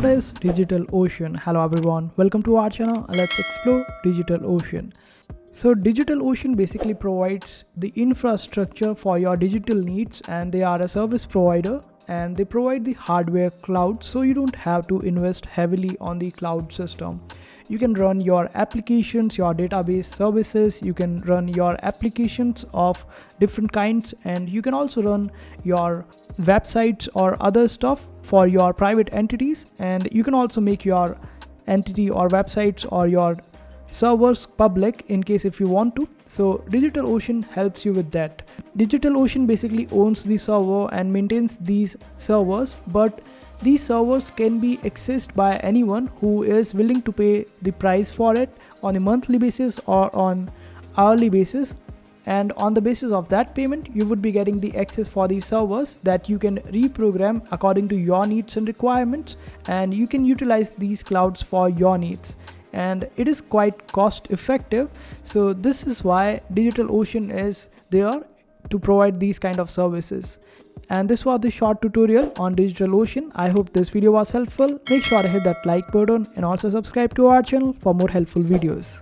What is DigitalOcean? Hello everyone, welcome to our channel. Let's explore DigitalOcean. So DigitalOcean basically provides the infrastructure for your digital needs, and they are a service provider and they provide the hardware cloud, so you don't have to invest heavily on the cloud system. You can run your applications, your database services, you can run your applications of different kinds, and you can also run your websites or other stuff for your private entities, and you can also make your entity or websites or your servers public in case if you want to. So DigitalOcean helps you with that. DigitalOcean basically owns the server and maintains these servers, but these servers can be accessed by anyone who is willing to pay the price for it on a monthly basis or on hourly basis, and on the basis of that payment you would be getting the access for these servers that you can reprogram according to your needs and requirements, and you can utilize these clouds for your needs, and it is quite cost effective. So this is why DigitalOcean is there to provide these kind of services. And this was the short tutorial on DigitalOcean. I hope this video was helpful. Make sure to hit that like button and also subscribe to our channel for more helpful videos.